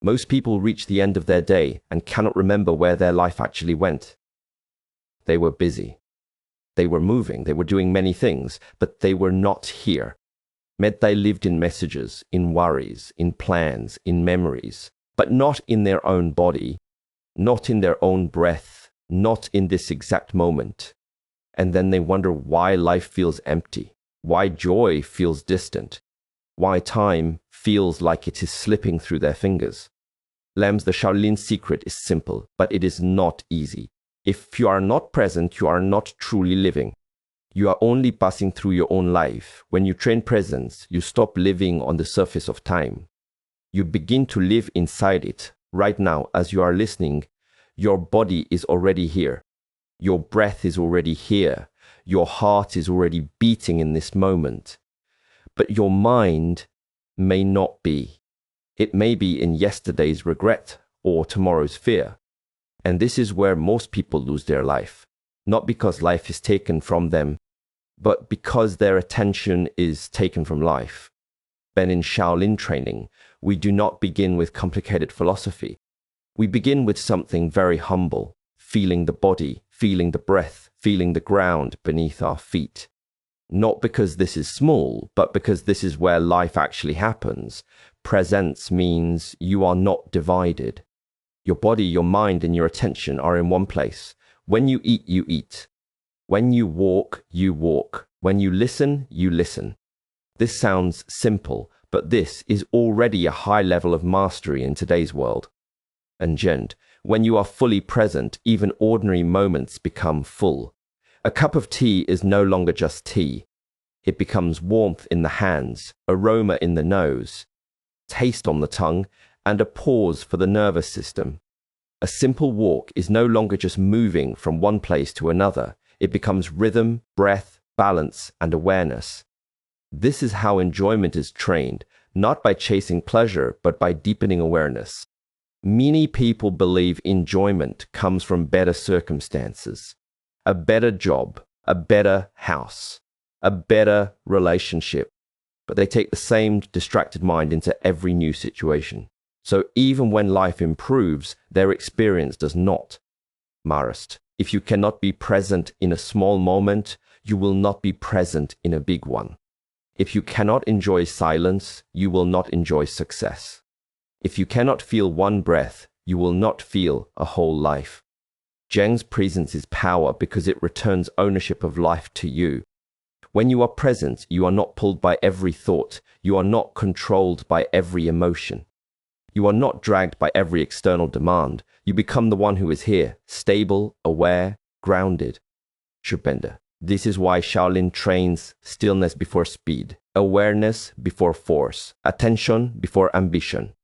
Most people reach the end of their day and cannot remember where their life actually went. They were busy. They were moving. They were doing many things, but they were not here. They lived in messages, in worries, in plans, in memories, but not in their own body, not in their own breath, not in this exact moment. And then they wonder why life feels empty, why joy feels distant, why time feels like it is slipping through their fingers. Lambs, the Shaolin secret is simple, but it is not easy. If you are not present, you are not truly living. You are only passing through your own life. When you train presence, you stop living on the surface of time. You begin to live inside it. Right now, as you are listening, your body is already here. Your breath is already here. Your heart is already beating in this moment. But your mind may not be. It may be in yesterday's regret or tomorrow's fear. And this is where most people lose their life. Not because life is taken from them, but because their attention is taken from life. But in Shaolin training, we do not begin with complicated philosophy. We begin with something very humble, feeling the body, feeling the breath, feeling the ground beneath our feet. Not because this is small, but because this is where life actually happens. Presence means you are not divided. Your body, your mind, and your attention are in one place. When you eat, you eat. When you walk, you walk. When you listen, you listen. This sounds simple, but this is already a high level of mastery in today's world. And Gent, when you are fully present, even ordinary moments become full. A cup of tea is no longer just tea. It becomes warmth in the hands, aroma in the nose, taste on the tongue, and a pause for the nervous system. A simple walk is no longer just moving from one place to another. It becomes rhythm, breath, balance, and awareness. This is how enjoyment is trained, not by chasing pleasure, but by deepening awareness. Many people believe enjoyment comes from better circumstances, a better job, a better house, a better relationship, but they take the same distracted mind into every new situation. So even when life improves, their experience does not. Marist, if you cannot be present in a small moment, you will not be present in a big one. If you cannot enjoy silence, you will not enjoy success. If you cannot feel one breath, you will not feel a whole life. Zheng's presence is power because it returns ownership of life to you. When you are present, you are not pulled by every thought. You are not controlled by every emotion. You are not dragged by every external demand. You become the one who is here, stable, aware, grounded. Shubenda. This is why Shaolin trains stillness before speed, awareness before force, attention before ambition.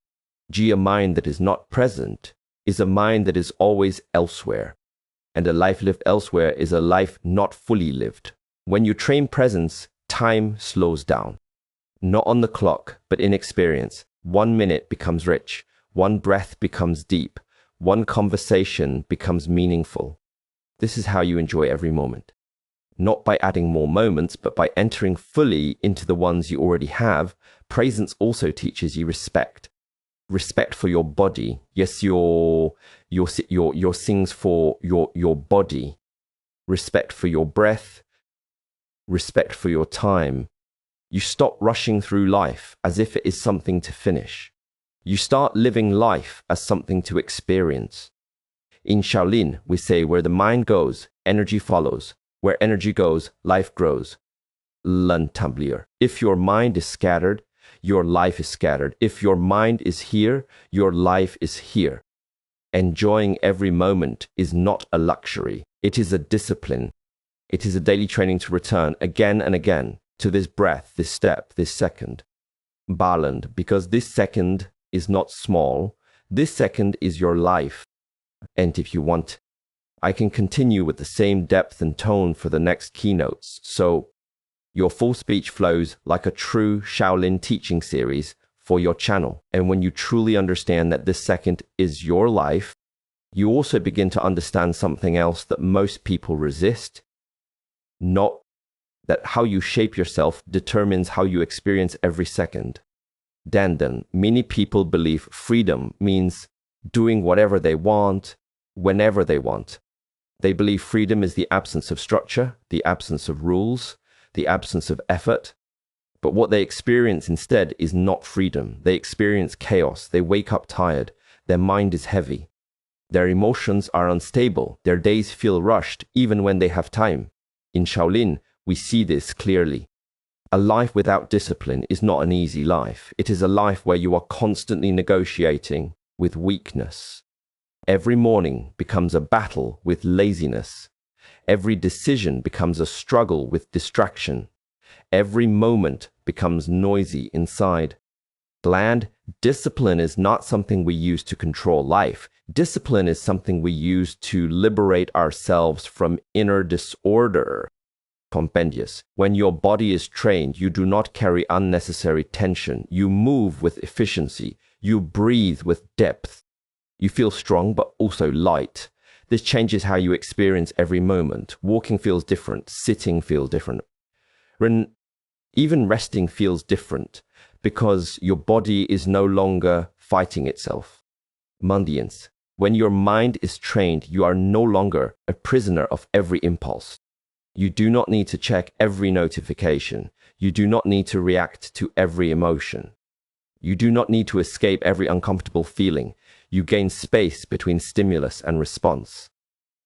A mind that is not present is a mind that is always elsewhere. And a life lived elsewhere is a life not fully lived. When you train presence, time slows down. Not on the clock, but in experience. 1 minute becomes rich. One breath becomes deep. One conversation becomes meaningful. This is how you enjoy every moment. Not by adding more moments, but by entering fully into the ones you already have. Presence also teaches you respect. Respect for your body. Yes, your things for your body. Respect for your breath. Respect for your time. You stop rushing through life as if it is something to finish. You start living life as something to experience. In Shaolin, we say where the mind goes, energy follows. Where energy goes, life grows. L'entamblier. If your mind is scattered, your life is scattered. If your mind is here, your life is here. Enjoying every moment is not a luxury. It is a discipline. It is a daily training to return again and again to this breath, this step, this second. Baland, because this second is not small. This second is your life. And if you want, I can continue with the same depth and tone for the next keynotes. So your full speech flows like a true Shaolin teaching series for your channel. And when you truly understand that this second is your life, you also begin to understand something else that most people resist. Not that how you shape yourself determines how you experience every second. Then, many people believe freedom means doing whatever they want, whenever they want. They believe freedom is the absence of structure, the absence of rules, the absence of effort. But what they experience instead is not freedom. They experience chaos. They wake up tired. Their mind is heavy. Their emotions are unstable. Their days feel rushed, even when they have time. In Shaolin, we see this clearly. A life without discipline is not an easy life. It is a life where you are constantly negotiating with weakness. Every morning becomes a battle with laziness. Every decision becomes a struggle with distraction. Every moment becomes noisy inside. Bland, discipline is not something we use to control life. Discipline is something we use to liberate ourselves from inner disorder. Compendious. When your body is trained, you do not carry unnecessary tension. You move with efficiency. You breathe with depth. You feel strong, but also light. This changes how you experience every moment. Walking feels different. Sitting feels different. Even resting feels different because your body is no longer fighting itself. Mundians. When your mind is trained, you are no longer a prisoner of every impulse. You do not need to check every notification. You do not need to react to every emotion. You do not need to escape every uncomfortable feeling. You gain space between stimulus and response.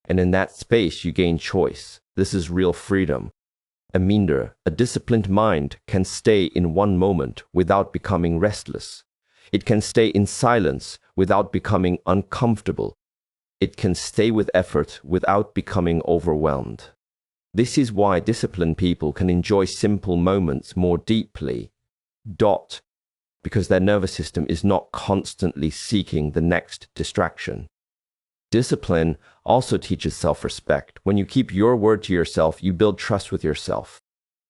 And in that space, you gain choice. This is real freedom. A disciplined mind can stay in one moment without becoming restless. It can stay in silence without becoming uncomfortable. It can stay with effort without becoming overwhelmed. This is why disciplined people can enjoy simple moments more deeply. Because their nervous system is not constantly seeking the next distraction. Discipline also teaches self-respect. When you keep your word to yourself, you build trust with yourself.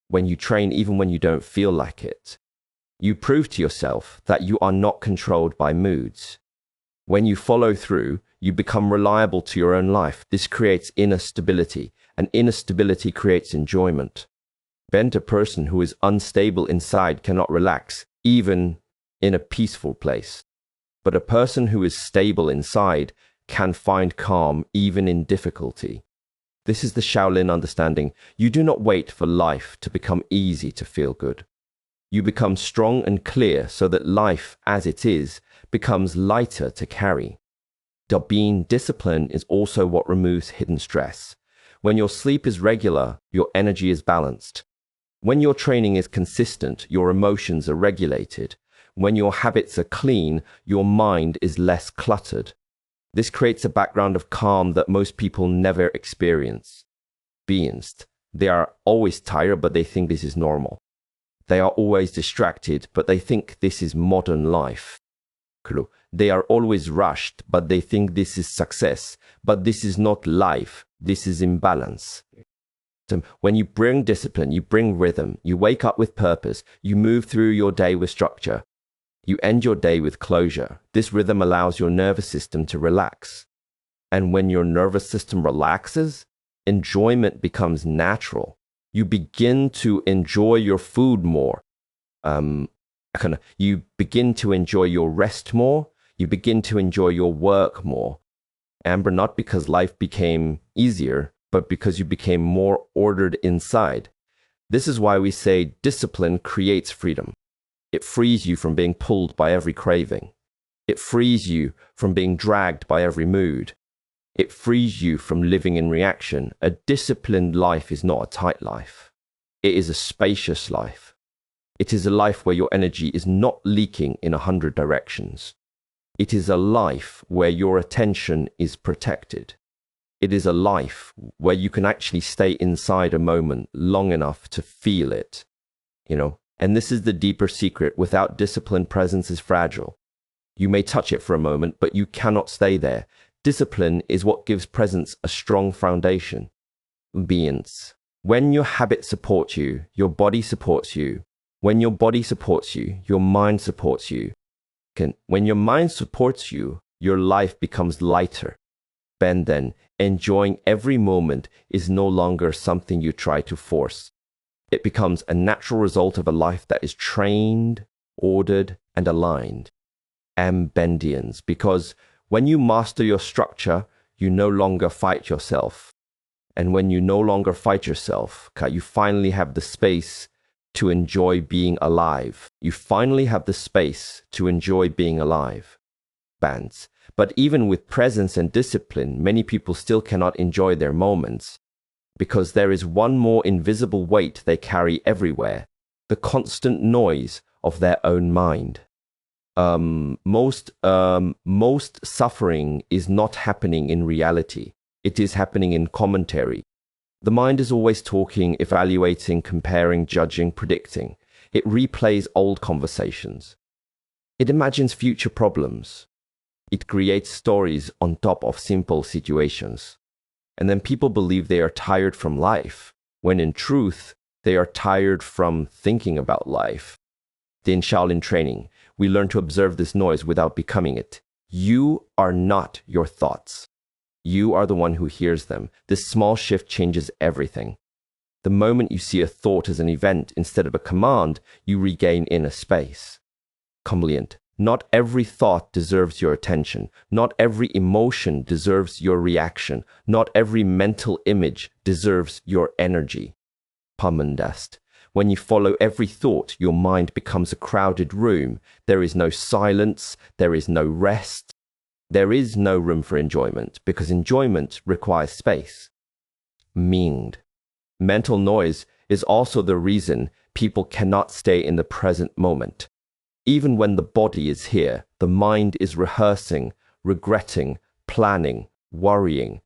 When you train even when you don't feel like it, you prove to yourself that you are not controlled by moods. When you follow through, you become reliable to your own life. This creates inner stability, and inner stability creates enjoyment. A person who is unstable inside cannot relax, even in a peaceful place. But a person who is stable inside can find calm even in difficulty. This is the Shaolin understanding. You do not wait for life to become easy to feel good. You become strong and clear so that life, as it is, becomes lighter to carry. Being disciplined is also what removes hidden stress. When your sleep is regular, your energy is balanced. When your training is consistent, your emotions are regulated. When your habits are clean, your mind is less cluttered. This creates a background of calm that most people never experience. They are always tired, but they think this is normal. They are always distracted, but they think this is modern life. They are always rushed, but they think this is success. But this is not life. This is imbalance. So when you bring discipline, you bring rhythm, you wake up with purpose, you move through your day with structure. You end your day with closure. This rhythm allows your nervous system to relax. And when your nervous system relaxes, enjoyment becomes natural. You begin to enjoy your food more. You begin to enjoy your rest more. You begin to enjoy your work more. Amber, not because life became easier, but because you became more ordered inside. This is why we say discipline creates freedom. It frees you from being pulled by every craving. It frees you from being dragged by every mood. It frees you from living in reaction. A disciplined life is not a tight life. It is a spacious life. It is a life where your energy is not leaking in 100 directions. It is a life where your attention is protected. It is a life where you can actually stay inside a moment long enough to feel it, And this is the deeper secret. Without discipline, presence is fragile. You may touch it for a moment, but you cannot stay there. Discipline is what gives presence a strong foundation. When your habits support you, your body supports you. When your body supports you, your mind supports you. When your mind supports you, your life becomes lighter. Then, enjoying every moment is no longer something you try to force. It becomes a natural result of a life that is trained, ordered, and aligned. Ambendians, because when you master your structure, you no longer fight yourself. And when you no longer fight yourself, you finally have the space to enjoy being alive. You finally have the space to enjoy being alive. Bands. But even with presence and discipline, many people still cannot enjoy their moments because there is one more invisible weight they carry everywhere, the constant noise of their own mind. Most suffering is not happening in reality. It is happening in commentary. The mind is always talking, evaluating, comparing, judging, predicting. It replays old conversations. It imagines future problems. It creates stories on top of simple situations. And then people believe they are tired from life, when in truth, they are tired from thinking about life. In Shaolin training, we learn to observe this noise without becoming it. You are not your thoughts. You are the one who hears them. This small shift changes everything. The moment you see a thought as an event instead of a command, you regain inner space. Compliant. Not every thought deserves your attention. Not every emotion deserves your reaction. Not every mental image deserves your energy. Pamandast. When you follow every thought, your mind becomes a crowded room. There is no silence. There is no rest. There is no room for enjoyment because enjoyment requires space. Minged. Mental noise is also the reason people cannot stay in the present moment. Even when the body is here, the mind is rehearsing, regretting, planning, worrying.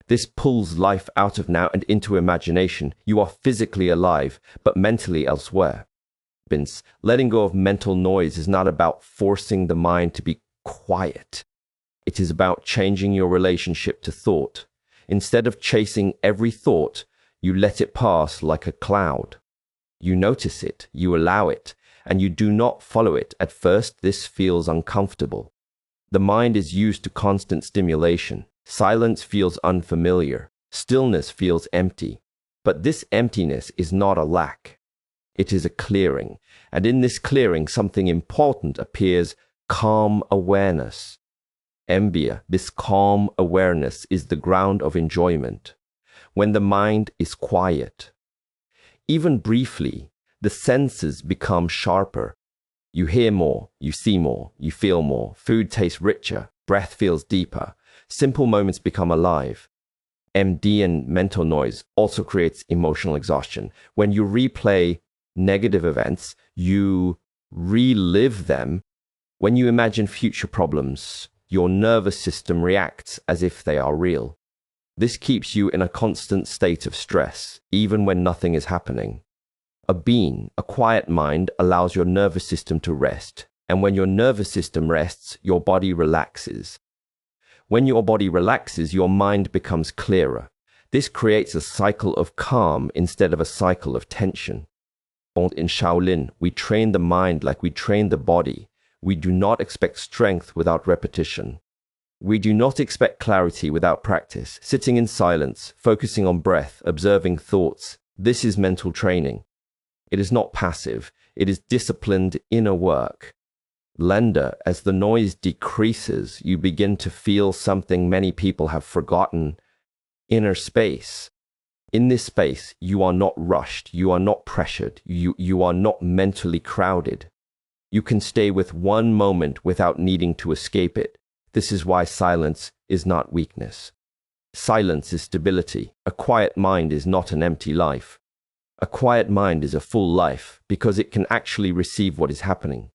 This pulls life out of now and into imagination. You are physically alive, but mentally elsewhere. Letting go of mental noise is not about forcing the mind to be quiet. It is about changing your relationship to thought. Instead of chasing every thought, you let it pass like a cloud. You notice it, you allow it, and you do not follow it. At first, this feels uncomfortable. The mind is used to constant stimulation. Silence feels unfamiliar. Stillness feels empty. But this emptiness is not a lack. It is a clearing. And in this clearing, something important appears: calm awareness. Mbia, this calm awareness is the ground of enjoyment. When the mind is quiet, even briefly, the senses become sharper. You hear more, you see more, you feel more. Food tastes richer, breath feels deeper. Simple moments become alive. MD and mental noise also creates emotional exhaustion. When you replay negative events, you relive them. When you imagine future problems, your nervous system reacts as if they are real. This keeps you in a constant state of stress, even when nothing is happening. A quiet mind allows your nervous system to rest. And when your nervous system rests, your body relaxes. When your body relaxes, your mind becomes clearer. This creates a cycle of calm instead of a cycle of tension. In Shaolin, we train the mind like we train the body. We do not expect strength without repetition. We do not expect clarity without practice. Sitting in silence, focusing on breath, observing thoughts. This is mental training. It is not passive. It is disciplined inner work. Lender, as the noise decreases, you begin to feel something many people have forgotten: inner space. In this space, you are not rushed. You are not pressured. You are not mentally crowded. You can stay with one moment without needing to escape it. This is why silence is not weakness. Silence is stability. A quiet mind is not an empty life. A quiet mind is a full life because it can actually receive what is happening.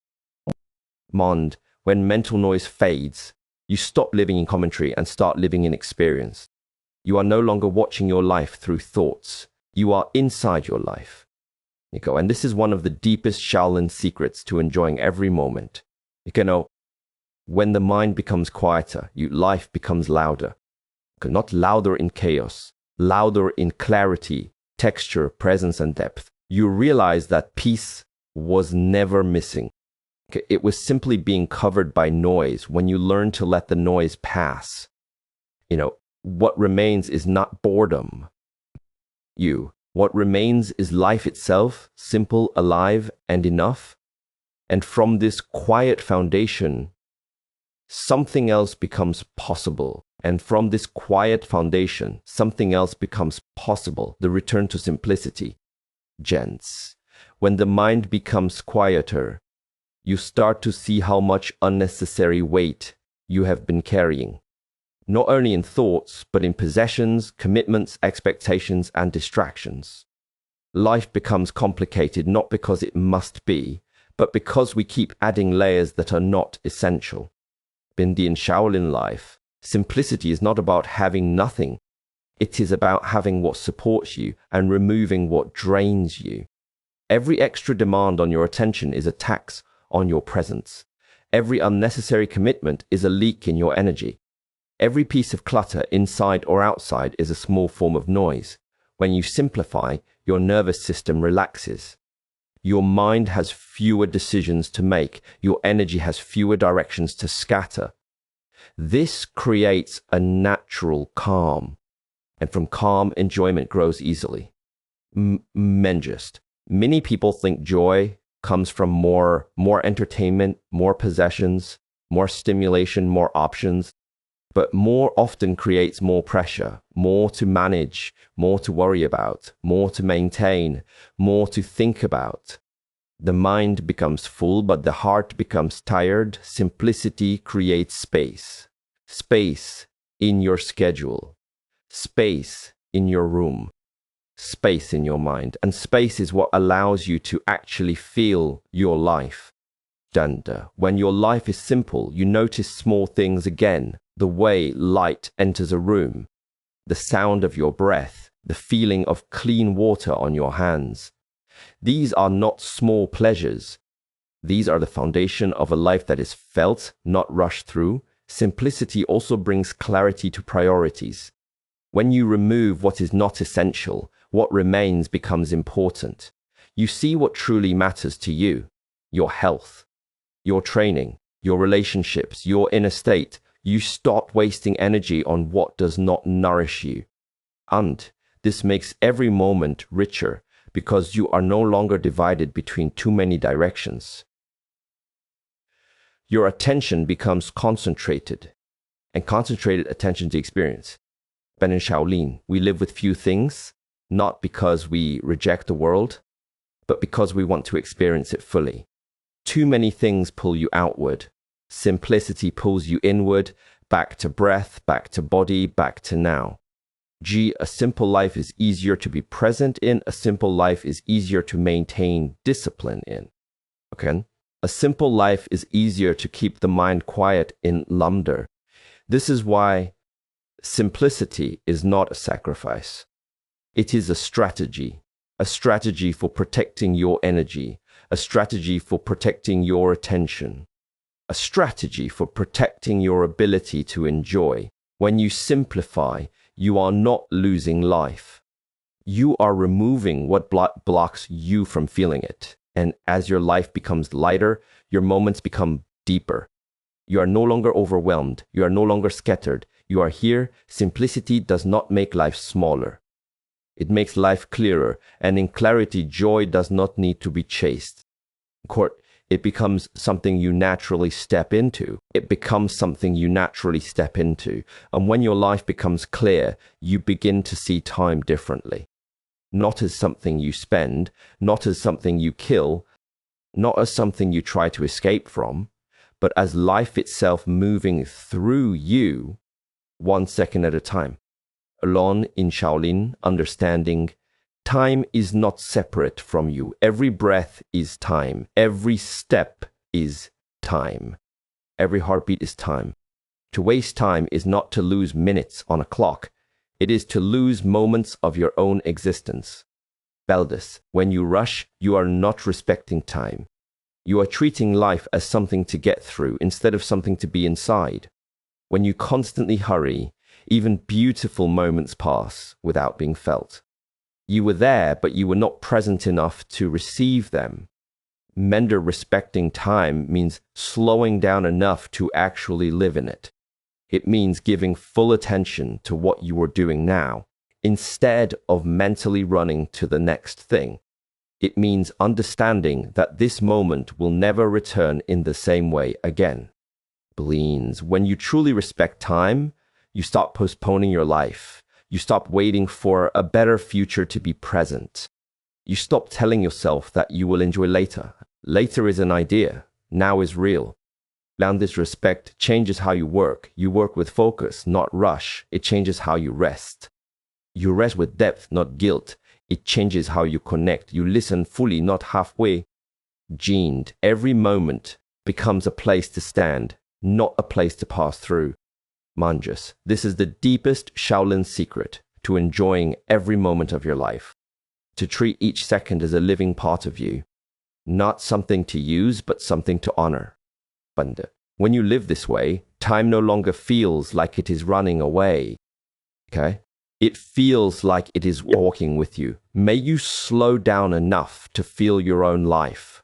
Mond, when mental noise fades, you stop living in commentary and start living in experience. You are no longer watching your life through thoughts. You are inside your life. And this is one of the deepest Shaolin secrets to enjoying every moment. When the mind becomes quieter, life becomes louder. Not louder in chaos, louder in clarity, texture, presence, and depth. You realize that peace was never missing. It was simply being covered by noise. When you learn to let the noise pass, what remains is not boredom. What remains is life itself, simple, alive, and enough. And from this quiet foundation, something else becomes possible. And from this quiet foundation, something else becomes possible. The return to simplicity. Gents, when the mind becomes quieter, you start to see how much unnecessary weight you have been carrying. Not only in thoughts, but in possessions, commitments, expectations, and distractions. Life becomes complicated not because it must be, but because we keep adding layers that are not essential. In the Shaolin life, simplicity is not about having nothing. It is about having what supports you and removing what drains you. Every extra demand on your attention is a tax on your presence. Every unnecessary commitment is a leak in your energy. Every piece of clutter, inside or outside, is a small form of noise. When you simplify, your nervous system relaxes. Your mind has fewer decisions to make. Your energy has fewer directions to scatter. This creates a natural calm. And from calm, enjoyment grows easily. Many people think joy comes from more entertainment, more possessions, more stimulation, more options. But more often creates more pressure, more to manage, more to worry about, more to maintain, more to think about. The mind becomes full, but the heart becomes tired. Simplicity creates space. Space in your schedule. Space in your room. Space in your mind. And space is what allows you to actually feel your life. When your life is simple, you notice small things again. The way light enters a room, the sound of your breath, the feeling of clean water on your hands. These are not small pleasures. These are the foundation of a life that is felt, not rushed through. Simplicity also brings clarity to priorities. When you remove what is not essential, what remains becomes important. You see what truly matters to you: your health, your training, your relationships, your inner state. You stop wasting energy on what does not nourish you. And this makes every moment richer because you are no longer divided between too many directions. Your attention becomes concentrated, and concentrated attention to experience. But in Shaolin, we live with few things, not because we reject the world, but because we want to experience it fully. Too many things pull you outward. Simplicity pulls you inward, back to breath, back to body, back to now. A simple life is easier to be present in. A simple life is easier to maintain discipline in. Okay? A simple life is easier to keep the mind quiet in Lamder. This is why simplicity is not a sacrifice. It is a strategy for protecting your energy, a strategy for protecting your attention. A strategy for protecting your ability to enjoy. When you simplify, you are not losing life. You are removing what blocks you from feeling it. And as your life becomes lighter, your moments become deeper. You are no longer overwhelmed. You are no longer scattered. You are here. Simplicity does not make life smaller. It makes life clearer. And in clarity, joy does not need to be chased. It becomes something you naturally step into. And when your life becomes clear, you begin to see time differently. Not as something you spend, not as something you kill, not as something you try to escape from, but as life itself moving through you, 1 second at a time. Alone in Shaolin, understanding time is not separate from you. Every breath is time. Every step is time. Every heartbeat is time. To waste time is not to lose minutes on a clock. It is to lose moments of your own existence. Beldis, when you rush, you are not respecting time. You are treating life as something to get through instead of something to be inside. When you constantly hurry, even beautiful moments pass without being felt. You were there, but you were not present enough to receive them. Mender respecting time means slowing down enough to actually live in it. It means giving full attention to what you are doing now, instead of mentally running to the next thing. It means understanding that this moment will never return in the same way again. Means when you truly respect time, you stop postponing your life. You stop waiting for a better future to be present. You stop telling yourself that you will enjoy later. Later is an idea. Now is real. And this respect changes how you work. You work with focus, not rush. It changes how you rest. You rest with depth, not guilt. It changes how you connect. You listen fully, not halfway. Gened. Every moment becomes a place to stand, not a place to pass through. Manjas. This is the deepest Shaolin secret to enjoying every moment of your life. To treat each second as a living part of you. Not something to use, but something to honor. When you live this way, time no longer feels like it is running away. Okay? It feels like it is walking with you. May you slow down enough to feel your own life.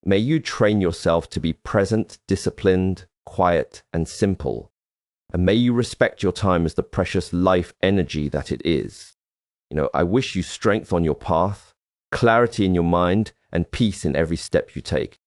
May you train yourself to be present, disciplined, quiet, and simple. And may you respect your time as the precious life energy that it is. I wish you strength on your path, clarity in your mind, and peace in every step you take.